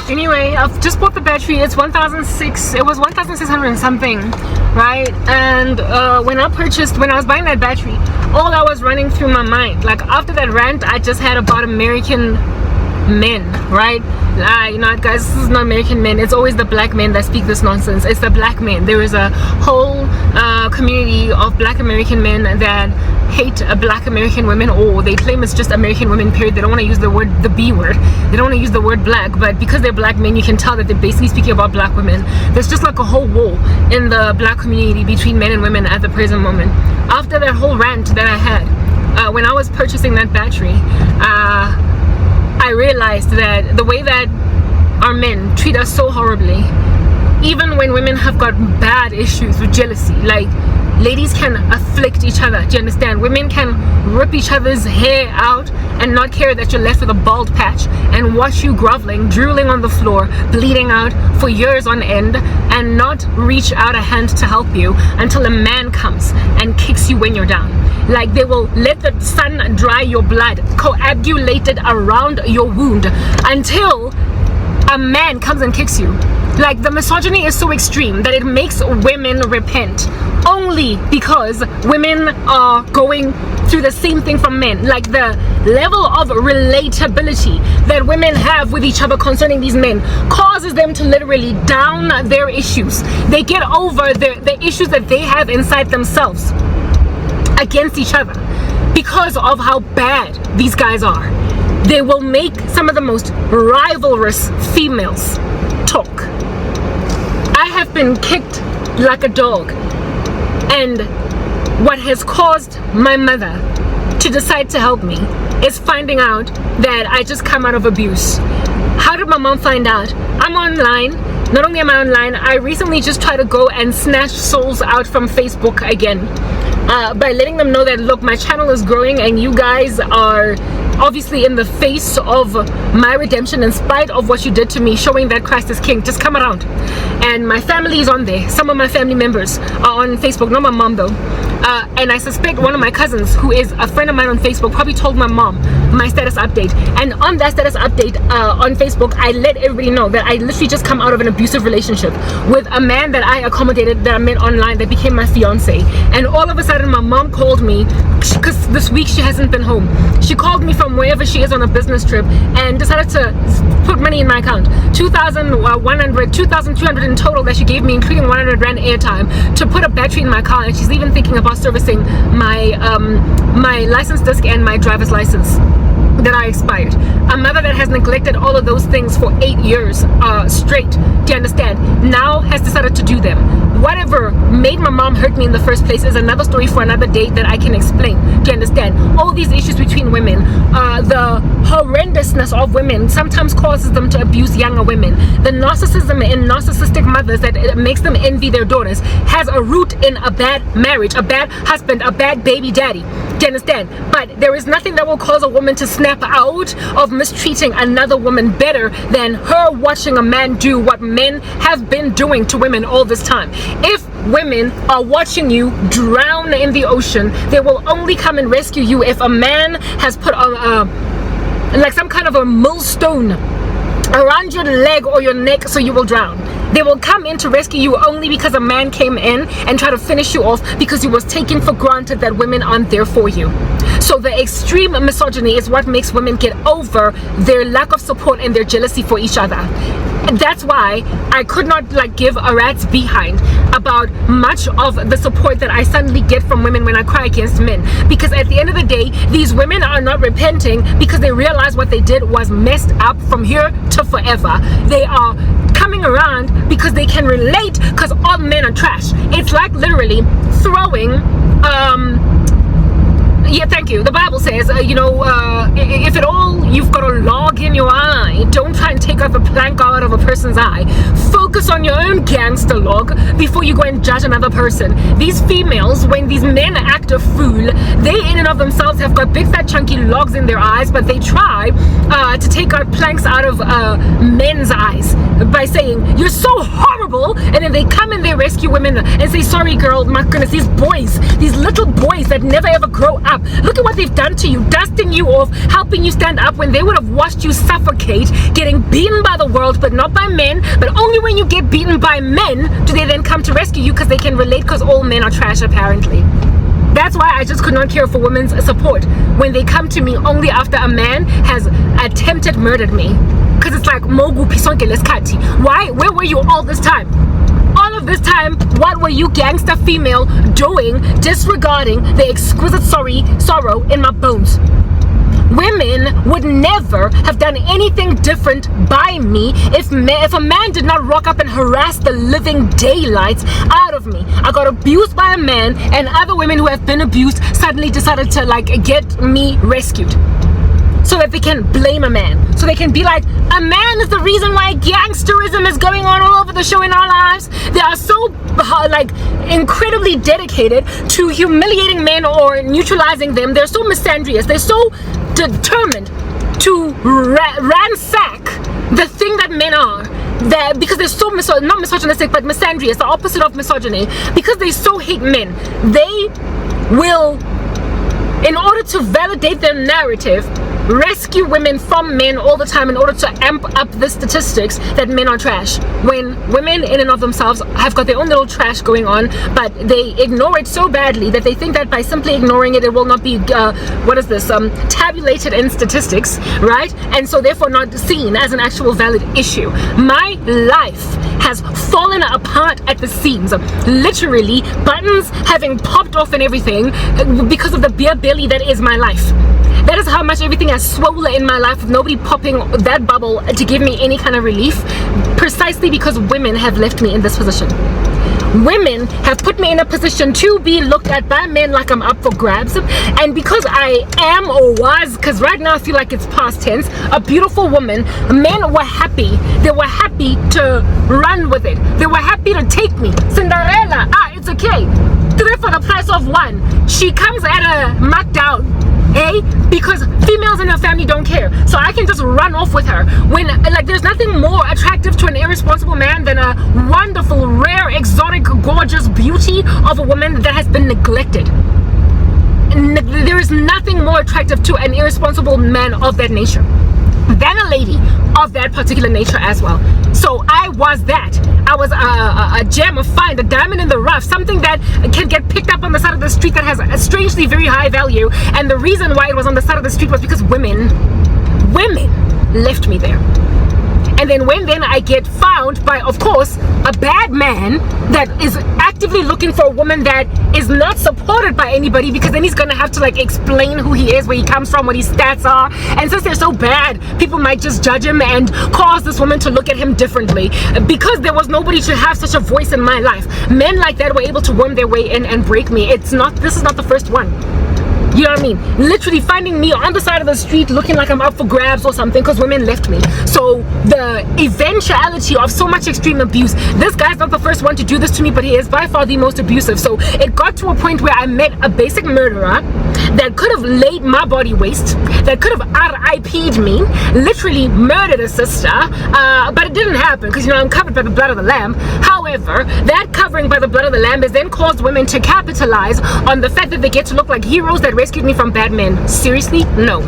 Anyway, I've just bought the battery. It's 1,600. It was 1,600 and something, right? And when I was buying that battery, all I was running through my mind, like after that rant I just had about American men, right? You know what, guys, this is not American men. It's always the black men that speak this nonsense. It's the black men. There is a whole community of black American men that hate black American women, or they claim it's just American women, period. They don't want to use the B word. They don't want to use the word black, but because they're black men, you can tell that they're basically speaking about black women. There's just like a whole war in the black community between men and women at the present moment. After that whole rant that I had, when I was purchasing that battery, I realized that the way that our men treat us so horribly, even when women have got bad issues with jealousy, like ladies can afflict each other, do you understand? Women can rip each other's hair out and not care that you're left with a bald patch, and watch you groveling, drooling on the floor, bleeding out for years on end, and not reach out a hand to help you until a man comes and kicks you when you're down. Like they will let the sun dry your blood, coagulated around your wound, until a man comes and kicks you. Like the misogyny is so extreme that it makes women repent, only because women are going through the same thing from men. Like the level of relatability that women have with each other concerning these men causes them to literally down their issues. They get over the issues that they have inside themselves against each other because of how bad these guys are. They will make some of the most rivalrous females talk. I have been kicked like a dog, and what has caused my mother to decide to help me is finding out that I just come out of abuse. How did my mom find out? I'm online. Not only am I online, I recently just tried to go and snatch souls out from Facebook again, by letting them know that, look, my channel is growing and you guys are obviously in the face of my redemption in spite of what you did to me, showing that Christ is king. Just come around. And my family is on there. Some of my family members are on Facebook, not my mom though. And I suspect one of my cousins, who is a friend of mine on Facebook, probably told my mom my status update. And on that status update on Facebook, I let everybody know that I literally just come out of an abusive relationship with a man that I accommodated, that I met online, that became my fiance. And all of a sudden my mom called me, because this week she hasn't been home. She called me from wherever she is on a business trip and decided to put money in my account. 2,300 in total that she gave me, including 100 rand airtime, to put a battery in my car. And she's even thinking about servicing my my license disc and my driver's license that I expired. A mother that has neglected all of those things for 8 years straight, do you understand, now has decided to do them. Whatever made my mom hurt me in the first place is another story for another day that I can explain. Do you understand? All these issues between women, the horrendousness of women sometimes causes them to abuse younger women. The narcissism in narcissistic mothers that it makes them envy their daughters has a root in a bad marriage, a bad husband, a bad baby daddy. Do you understand? But there is nothing that will cause a woman to snap out of mistreating another woman better than her watching a man do what men have been doing to women all this time. If women are watching you drown in the ocean, they will only come and rescue you if a man has put like some kind of a millstone around your leg or your neck so you will drown. They will come in to rescue you only because a man came in and tried to finish you off because he was taking for granted that women aren't there for you. So the extreme misogyny is what makes women get over their lack of support and their jealousy for each other. That's why I could not give a rat's behind about much of the support that I suddenly get from women when I cry against men, because at the end of the day, these women are not repenting because they realize what they did was messed up from here to forever. They are coming around because they can relate, because all men are trash. It's like literally throwing yeah, thank you. The Bible says, if at all you've got a log in your eye, don't try and take out the plank out of a person's eye. Focus on your own gangster log before you go and judge another person. These females, when these men act a fool, they in and of themselves have got big fat chunky logs in their eyes, but they try to take out planks out of men's eyes. by saying, you're so horrible, and then they come and they rescue women and say, sorry girl, my goodness, these boys, these little boys that never ever grow up, look at what they've done to you, dusting you off, helping you stand up when they would have watched you suffocate, getting beaten by the world, but not by men. But only when you get beaten by men do they then come to rescue you, because they can relate, because all men are trash apparently. That's why I just could not care for women's support when they come to me only after a man has attempted murdered me. Because it's like, Mogu pisonke leskati. Why? Where were you all this time? All of this time, what were you gangster female doing, disregarding the exquisite sorrow in my bones? Women would never have done anything different by me if a man did not rock up and harass the living daylights out of me. I got abused by a man, and other women who have been abused suddenly decided to like get me rescued, so that they can blame a man, so they can be like, a man is the reason why gangsterism is going on all over the show in our lives. They are so like incredibly dedicated to humiliating men or neutralizing them. They're so misandrous, they're so determined to ransack the thing that men are, that because they're so not misogynistic but misandrous, the opposite of misogyny, because they so hate men, they will, in order to validate their narrative, rescue women from men all the time in order to amp up the statistics that men are trash, when women in and of themselves have got their own little trash going on, but they ignore it so badly that they think that by simply ignoring it, it will not be tabulated in statistics, right? And so therefore not seen as an actual valid issue. My life has fallen apart at the seams, literally buttons having popped off and everything, because of the beer belly that is my life. That is how much everything has swollen in my life, with nobody popping that bubble to give me any kind of relief, precisely because women have left me in this position. Women have put me in a position to be looked at by men like I'm up for grabs, and because I am, or was, because right now I feel like it's past tense, a beautiful woman, men were happy. They were happy to run with it. They were happy to take me. Cinderella, it's okay. 3 for the price of 1. She comes at a markdown. Because females in her family don't care, so I can just run off with her. When like there's nothing more attractive to an irresponsible man than a wonderful, rare, exotic, gorgeous beauty of a woman that has been neglected. There is nothing more attractive to an irresponsible man of that nature than a lady of that particular nature as well. So I was that. I was a gem, a find, a diamond in the rough, something that can get picked up on the side of the street that has a strangely very high value. And the reason why it was on the side of the street was because women left me there. And then when I get found by, of course, a bad man that is actively looking for a woman that is not supported by anybody, because then he's gonna have to like explain who he is, where he comes from, what his stats are. And since they're so bad, people might just judge him and cause this woman to look at him differently, because there was nobody to have such a voice in my life. Men like that were able to worm their way in and break me. This is not the first one. You know what I mean? Literally finding me on the side of the street looking like I'm up for grabs or something because women left me. So the eventuality of so much extreme abuse, this guy's not the first one to do this to me, but he is by far the most abusive. So it got to a point where I met a basic murderer that could have laid my body waste, that could have RIP'd me, literally murdered a sister, but it didn't happen because, you know, I'm covered by the blood of the lamb. However, that covering by the blood of the lamb has then caused women to capitalize on the fact that they get to look like heroes that rescued me from bad men. Seriously? No.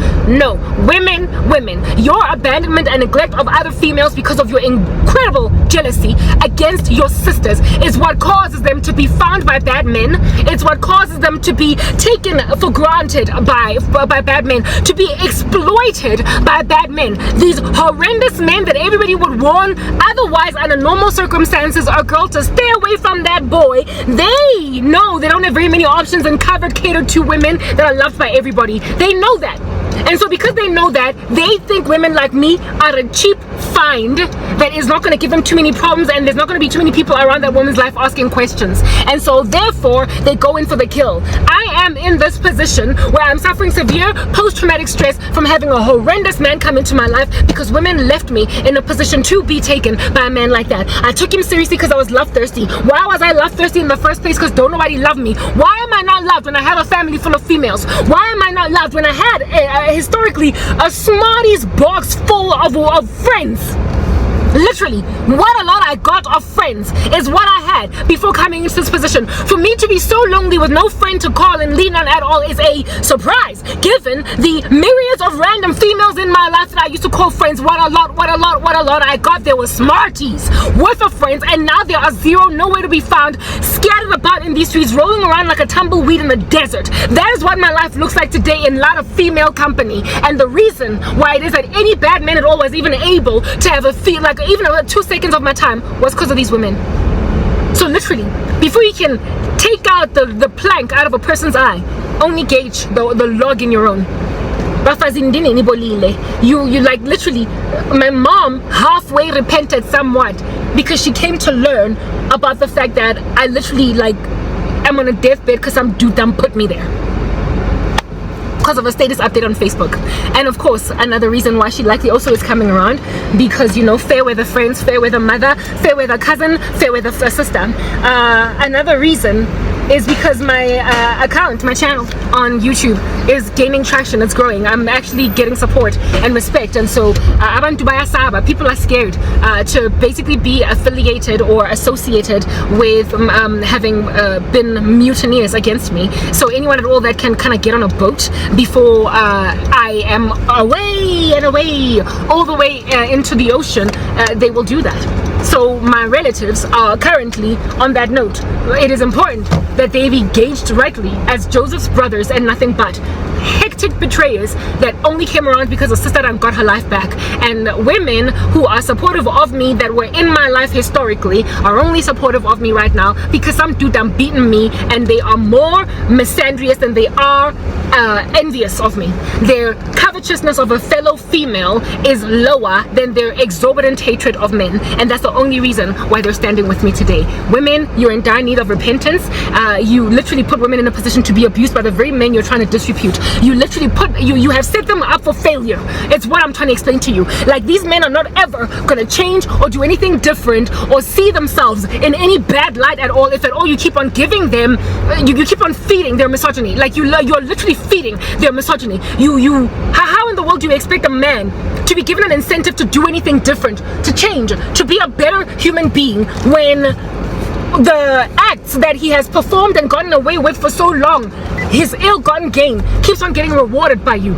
Women, your abandonment and neglect of other females because of your incredible jealousy against your sisters is what causes them to be found by bad men. It's what causes them to be taken for granted by bad men, to be exploited by bad men. These horrendous men that everybody would warn otherwise under normal circumstances a girl to stay away from that boy. They know they don't have very many options and cover catered to women that are loved by everybody. They know that. And so because they know that, they think women like me are a cheap find that is not going to give them too many problems, and there's not going to be too many people around that woman's life asking questions. And so therefore, they go in for the kill. I am in this position where I'm suffering severe post-traumatic stress from having a horrendous man come into my life because women left me in a position to be taken by a man like that. I took him seriously because I was love thirsty. Why was I love thirsty in the first place? Because don't nobody love me. Why am I not loved when I have a family full of females? Why am I not loved when I had historically a Smarties box full of friends? Literally, what a lot I got of friends is what I had before coming into this position. For me to be so lonely with no friend to call and lean on at all is a surprise, given the myriads of random females in my life that I used to call friends. What a lot I got. There were smarties worth of friends, and now there are zero, nowhere to be found, scattered about in these streets, rolling around like a tumbleweed in the desert. That is what my life looks like today in a lot of female company. And the reason why it is that any bad man at all was even able to have a feel like even 2 seconds of my time was because of these women. So literally, before you can take out the plank out of a person's eye, only gauge the log in your own. You like literally, my mom halfway repented somewhat because she came to learn about the fact that I literally like am on a deathbed because some dude done put me there because of a status update on Facebook. And of course, another reason why she likely also is coming around, because, you know, fair weather friends, fair weather mother, fair weather cousin, fair weather sister. Another reason is because my account, my channel on YouTube is gaining traction. It's growing. I'm actually getting support and respect, and so people are scared to basically be affiliated or associated with having been mutineers against me. So anyone at all that can kind of get on a boat before I am away and away all the way into the ocean, they will do that. So my relatives are currently on that note. It is important that they be gauged rightly as Joseph's brothers and nothing but hectic betrayers that only came around because a sister done got her life back. And women who are supportive of me that were in my life historically are only supportive of me right now because some dude done beaten me, and they are more misandrous than they are envious of me. Their covetousness of a fellow female is lower than their exorbitant hatred of men, and that's the only reason why they're standing with me today. Women, you're in dire need of repentance. You literally put women in a position to be abused by the very men you're trying to disrepute. You literally you have set them up for failure. It's what I'm trying to explain to you. Like, these men are not ever gonna change or do anything different or see themselves in any bad light at all if at all you keep on giving them, you keep on feeding their misogyny. Like, you're literally feeding their misogyny. How in the world do you expect a man to be given an incentive to do anything different, to change, to be a better human being, when the acts that he has performed and gotten away with for so long, his ill-gotten gain, keeps on getting rewarded by you?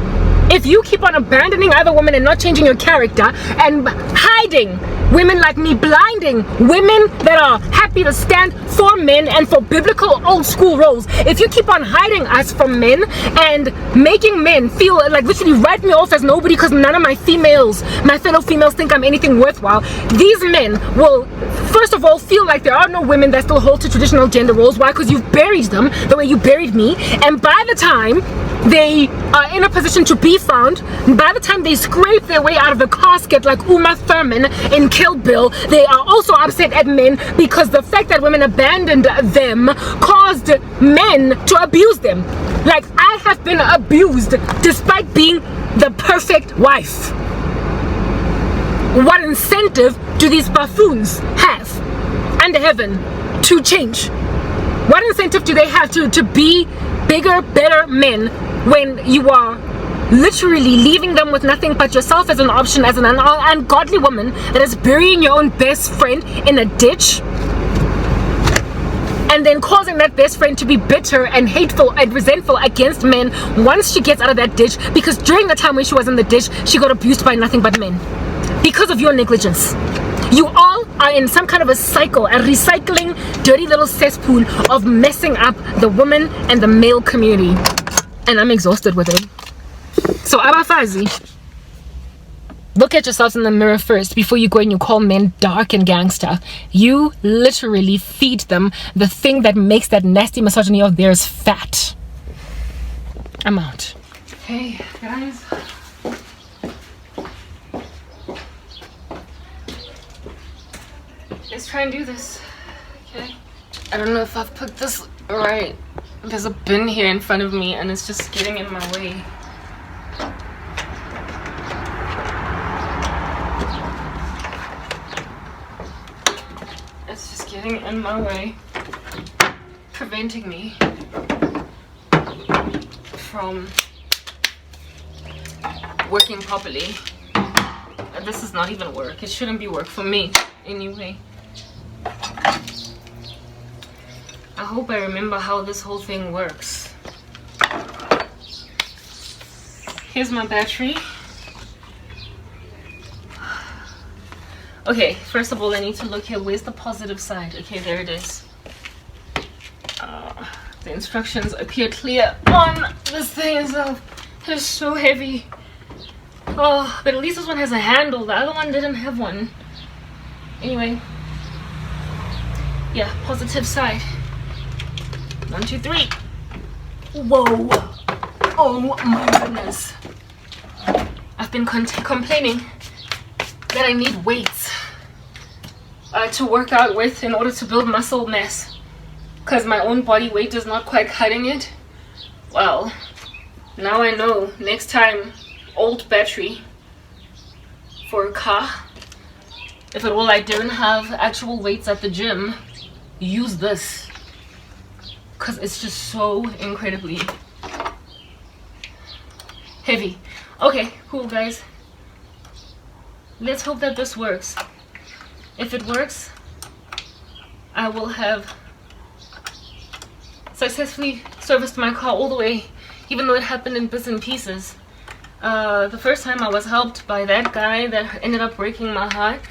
If you keep on abandoning other women and not changing your character and hiding women like me, blinding women that are happy to stand for men and for biblical old school roles, if you keep on hiding us from men and making men feel like literally write me off as nobody because none of my fellow females think I'm anything worthwhile, these men will first of all feel like there are no women that still hold to traditional gender roles. Why? Because you've buried them the way you buried me, and by the time they are in a position to be found, by the time they scrape their way out of the casket like Uma Thurman in Kill Bill, they are also upset at men because the fact that women abandoned them caused men to abuse them. Like, I have been abused despite being the perfect wife. What incentive do these buffoons have under heaven to change? What incentive do they have to be bigger, better men when you are literally leaving them with nothing but yourself as an option, as an ungodly woman that is burying your own best friend in a ditch, and then causing that best friend to be bitter and hateful and resentful against men once she gets out of that ditch, because during the time when she was in the ditch, she got abused by nothing but men because of your negligence. You all are in some kind of a cycle, a recycling, dirty little cesspool of messing up the woman and the male community, and I'm exhausted with it. So abafazi, look at yourselves in the mirror first before you go and you call men dark and gangster. You literally feed them the thing that makes that nasty misogyny of theirs fat. I'm out. Hey guys, let's try and do this. Okay, I don't know if I've put this right. There's a bin here in front of me and it's just getting in my way. It's just getting in my way, preventing me from working properly. This is not even work. It shouldn't be work for me anyway. I hope I remember how this whole thing works. Here's my battery. Okay, first of all, I need to look here. Where's the positive side? Okay, there it is. The instructions appear clear on this thing itself. It's so heavy. Oh, but at least this one has a handle. The other one didn't have one. Anyway. Yeah, positive side. 1, 2, 3. Whoa. Oh my goodness. I've been complaining that I need weights to work out with in order to build muscle mass, because my own body weight is not quite cutting it. Well, now I know. Next time, old battery for a car. If at all I don't have actual weights at the gym, use this, because it's just so incredibly heavy. Okay, cool guys. Let's hope that this works. If it works, I will have successfully serviced my car all the way, even though it happened in bits and pieces. The first time I was helped by that guy that ended up breaking my heart,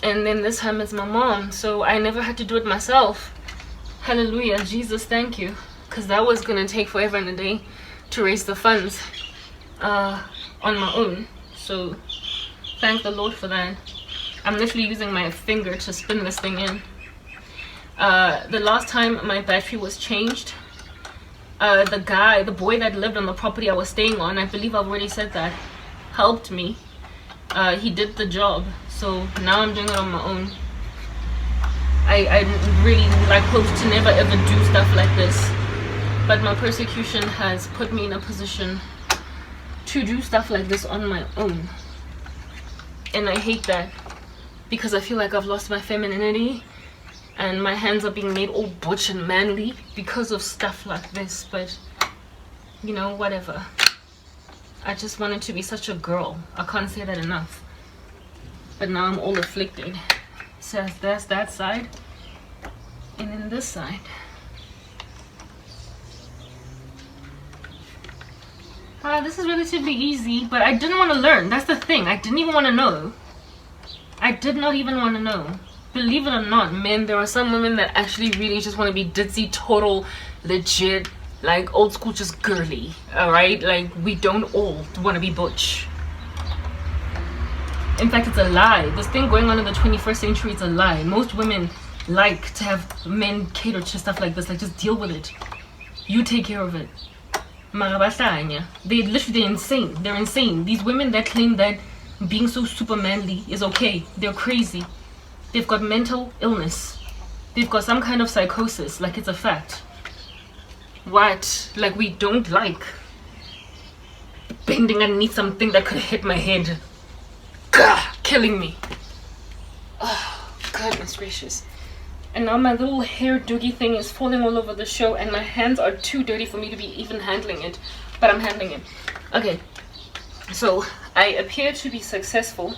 and then this time it's my mom, so I never had to do it myself. Hallelujah, Jesus, thank you, because that was gonna take forever and a day to raise the funds on my own. So thank the Lord for that. I'm literally using my finger to spin this thing in. The last time my battery was changed, the boy that lived on the property I was staying on, I believe I've already said that, helped me. He did the job, so now I'm doing it on my own. I really hope to never ever do stuff like this, but my persecution has put me in a position to do stuff like this on my own, and I hate that, because I feel like I've lost my femininity and my hands are being made all butch and manly because of stuff like this. But you know, whatever. I just wanted to be such a girl. I can't say that enough. But now I'm all afflicted. So there's that side, and then this side. This is relatively easy, but I didn't want to learn. That's the thing. I didn't even want to know. I did not even want to know. Believe it or not, men, there are some women that actually really just want to be ditzy, total, legit, like old school, just girly. Alright? Like, we don't all want to be butch. In fact, it's a lie. This thing going on in the 21st century, it's a lie. Most women like to have men cater to stuff like this. Like, just deal with it. You take care of it. They're insane. They're insane. These women that claim that being so super manly is okay, they're crazy. They've got mental illness. They've got some kind of psychosis. Like, it's a fact. What? Like, we don't like bending underneath something that could hit my head. Gah! Killing me. Oh, goodness gracious. And now my little hair doogie thing is falling all over the show, and my hands are too dirty for me to be even handling it. But I'm handling it. Okay. So, I appear to be successful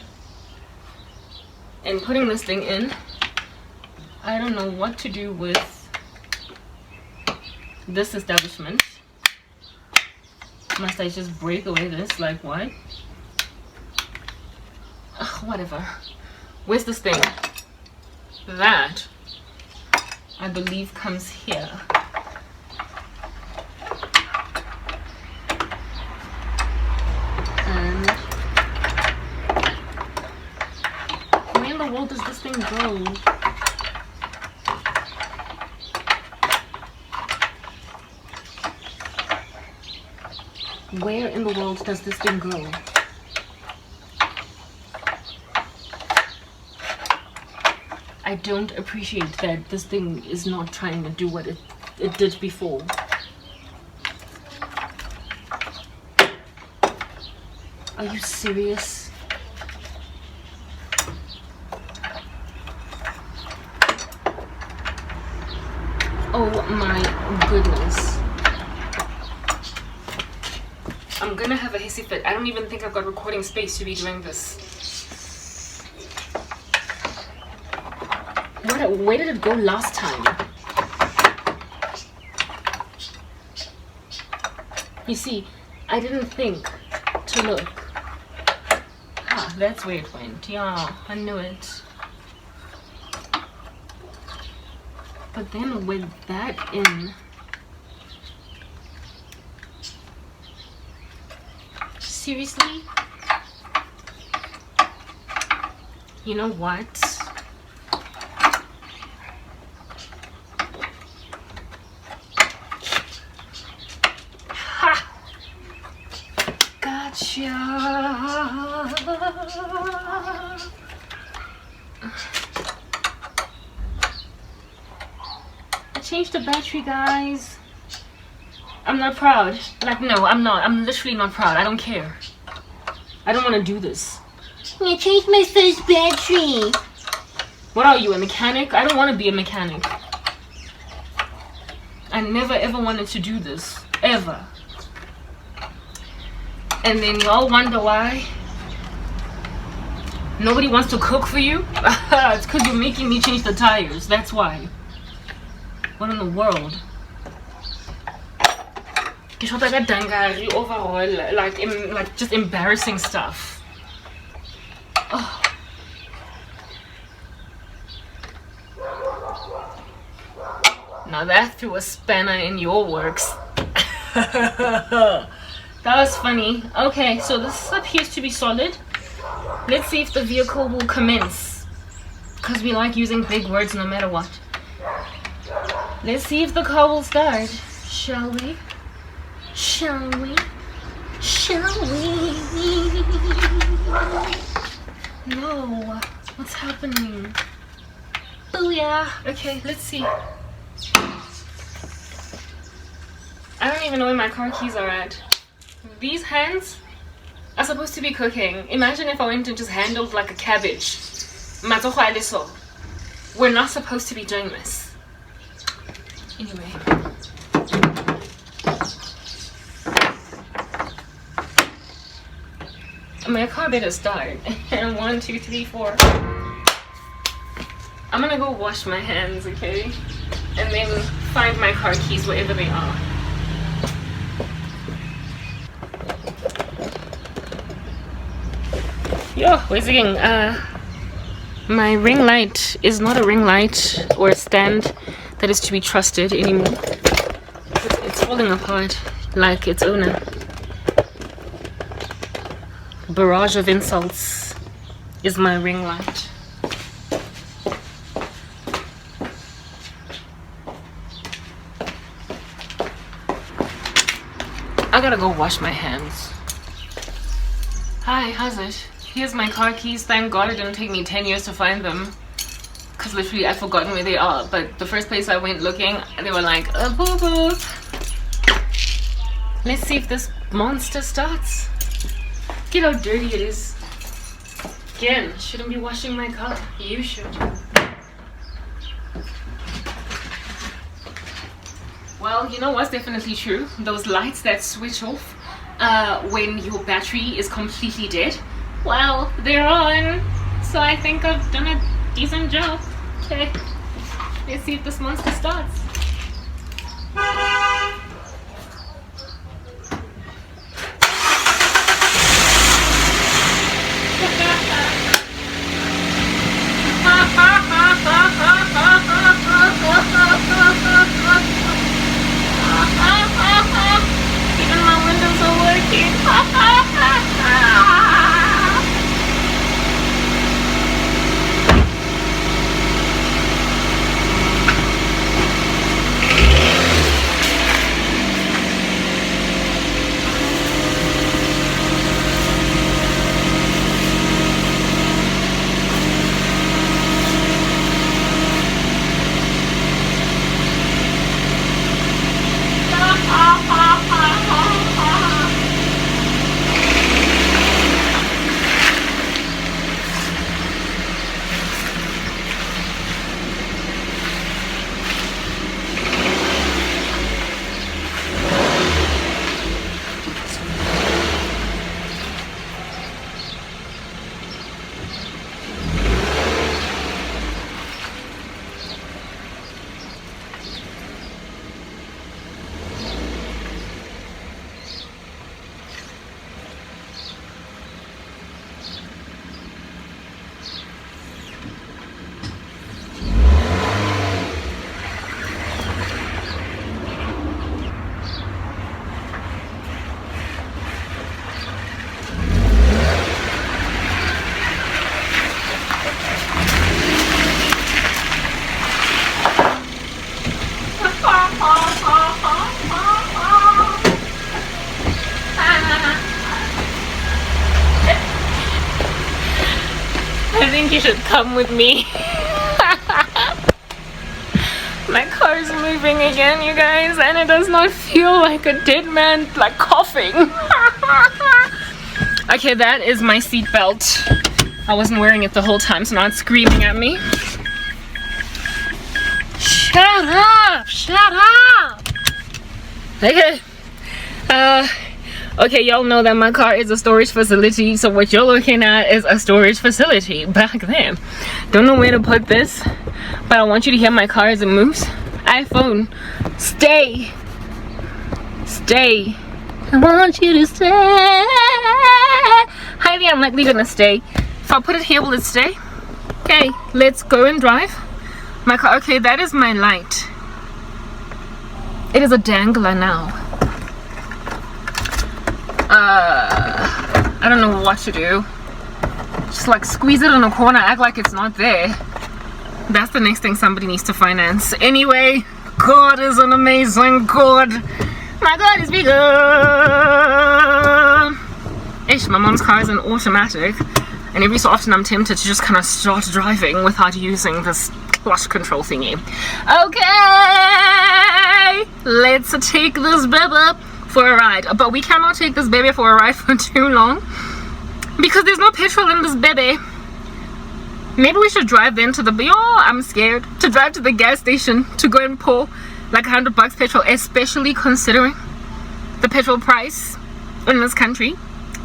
in putting this thing in. I don't know what to do with this establishment. Must I just break away this? Like, what? Ugh, whatever. Where's this thing? That, I believe, comes here. And where in the world does this thing go? Where in the world does this thing go? I don't appreciate that this thing is not trying to do what it did before. Are you serious? Oh my goodness. I'm gonna have a hissy fit. I don't even think I've got recording space to be doing this. where did it go last time? You see, I didn't think to look. Ah, that's where it went. Yeah, I knew it. But then with that in, seriously? You know what? Ha! Gotcha! I changed the battery, guys. I'm not proud. Like, no, I'm not. I'm literally not proud. I don't care. I don't want to do this. I changed my first battery. What are you, a mechanic? I don't want to be a mechanic. I never ever wanted to do this. Ever. And then y'all wonder why nobody wants to cook for you? It's because you're making me change the tires. That's why. What in the world? Overall, like just embarrassing stuff. Oh. Now that threw a spanner in your works. That was funny. Okay, so this appears to be solid. Let's see if the vehicle will commence, because we like using big words no matter what. Let's see if the car will start. Shall we? Shall we? Shall we? No. What's happening? Booyah. Okay, let's see. I don't even know where my car keys are at. These hands are supposed to be cooking. Imagine if I went and just handled like a cabbage. We're not supposed to be doing this. Anyway. My car better start. And 1, 2, 3, 4. I'm gonna go wash my hands, okay? And then find my car keys wherever they are. Yo, where's again? My ring light is not a ring light or a stand that is to be trusted anymore. It's falling apart like its owner. Barrage of insults is my ring light. I gotta go wash my hands. Hi, how's it? Here's my car keys. Thank God it didn't take me 10 years to find them, because literally I've forgotten where they are. But the first place I went looking, they were like, boop boop. Let's see if this monster starts. Look at how dirty it is. Again, shouldn't be washing my car. You should. Well, you know what's definitely true? Those lights that switch off when your battery is completely dead, well, they're on. So I think I've done a decent job. Okay, let's see if this monster starts. Even my windows are working. think you should come with me. My car is moving again, you guys, and it does not feel like a dead man, like coughing. Okay, that is my seat belt. I wasn't wearing it the whole time, so now it's screaming at me. Shut up! Shut up! Okay. Okay, y'all know that my car is a storage facility, so what you're looking at is a storage facility back there. Don't know where to put this, but I want you to hear my car as it moves. iPhone, stay. Stay. I want you to stay. Highly unlikely gonna stay. If I put it here, will it stay? Okay, let's go and drive. My car, okay, that is my light. It is a dangler now. I don't know what to do. Just like squeeze it in a corner, act like it's not there. That's the next thing somebody needs to finance. Anyway, God is an amazing God. My God is bigger. Ish, my mom's car is an automatic, and every so often I'm tempted to just kind of start driving without using this clutch control thingy. Okay, let's take this baby for a ride. But we cannot take this baby for a ride for too long because there's no petrol in this baby. Maybe we should drive then to the, I'm scared to drive to the gas station to go and pour like $100 petrol, especially considering the petrol price in this country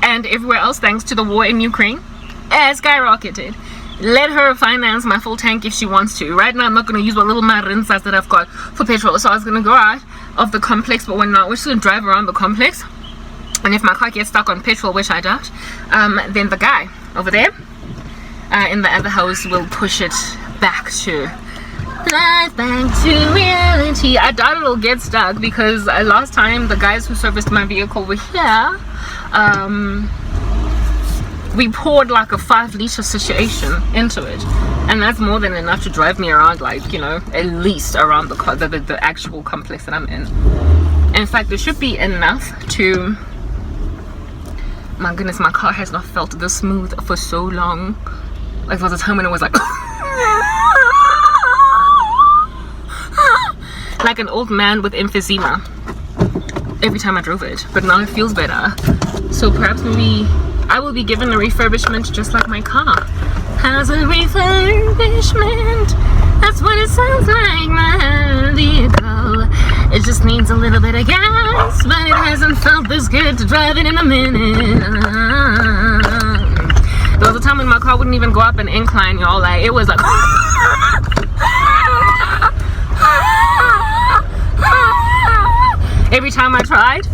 and everywhere else thanks to the war in Ukraine has skyrocketed. Let her finance my full tank if she wants to. Right now I'm not going to use what little marinsas that I've got for petrol, so I was going to go out of the complex, but we're not. We're just going to drive around the complex, and if my car gets stuck on petrol, which I doubt, then the guy over there in the other house will push it back to life, back to reality. I doubt it'll get stuck because last time the guys who serviced my vehicle were here. We poured like a 5-liter situation into it, and that's more than enough to drive me around, like, you know, at least around the actual complex that I'm in. In fact, there should be enough to, my goodness, my car has not felt this smooth for so long. Like there was a time when it was like like an old man with emphysema every time I drove it, but now it feels better. So perhaps maybe I will be given a refurbishment just like my car has a refurbishment. That's what it sounds like, my vehicle. It just needs a little bit of gas, but it hasn't felt this good to drive it in a minute. There was a time when my car wouldn't even go up an incline, y'all. Like, it was like every time I tried.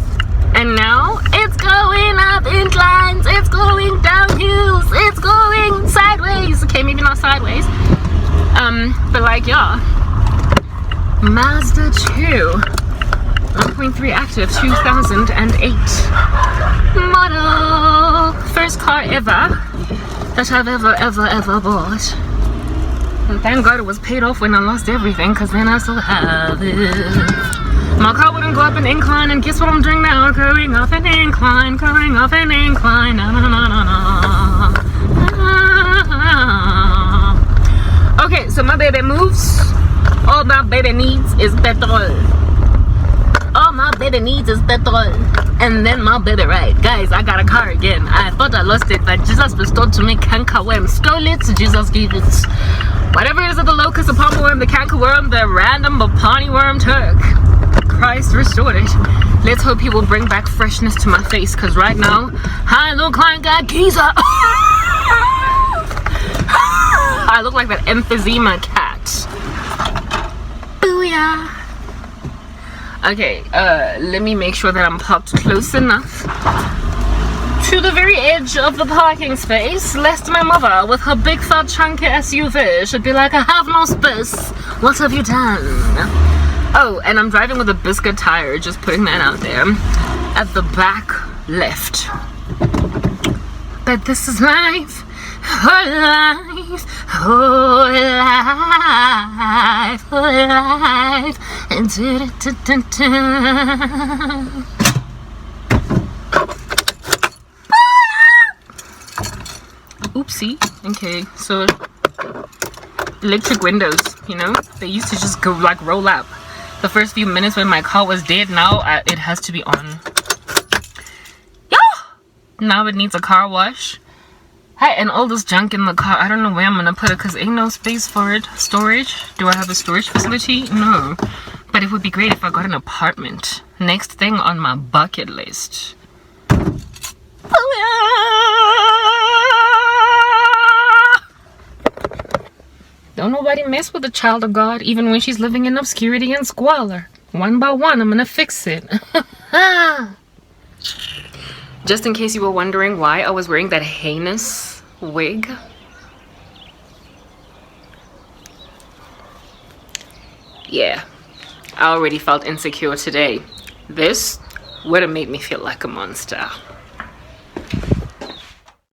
And now it's going up inclines, it's going down hills, it's going sideways. Okay, maybe not sideways, but like, yeah. Mazda 2 1.3 active, 2008 model. First car ever that I've ever bought. And thank God it was paid off when I lost everything, because then I still have it. My car wouldn't go up an incline, and guess what I'm doing now? Going up an incline, going up an incline. Na, na, na, na, na. Okay, so my baby moves. All my baby needs is petrol. All my baby needs is petrol. And then my baby ride. Guys, I got a car again. I thought I lost it, but Jesus bestowed to me cankerworm. Stole it, Jesus gave it. Whatever it is of the locust, the palmer worm, the cankerworm, the random Bapani worm took, Christ restored it. Let's hope he will bring back freshness to my face, because right now I look like a geezer. I look like that emphysema cat. Booyah. Okay, let me make sure that I'm parked close enough to the very edge of the parking space, lest my mother with her big fat chunky SUV should be like, I have no space, what have you done? Oh, and I'm driving with a biscuit tire, just putting that out there, at the back left. But this is life, oh life, oh life, oh life, and oops. Oopsie. Okay, so electric windows, you know, they used to just go like roll up the first few minutes when my car was dead. Now it has to be on. Now it needs a car wash. Hey, and all this junk in the car, I don't know where I'm gonna put it because ain't no space for it. Storage? Do I have a storage facility? No. But it would be great if I got an apartment. Next thing on my bucket list. Don't nobody mess with the child of God, even when she's living in obscurity and squalor. One by one, I'm gonna fix it. Just in case you were wondering why I was wearing that heinous wig. Yeah, I already felt insecure today. This would have made me feel like a monster.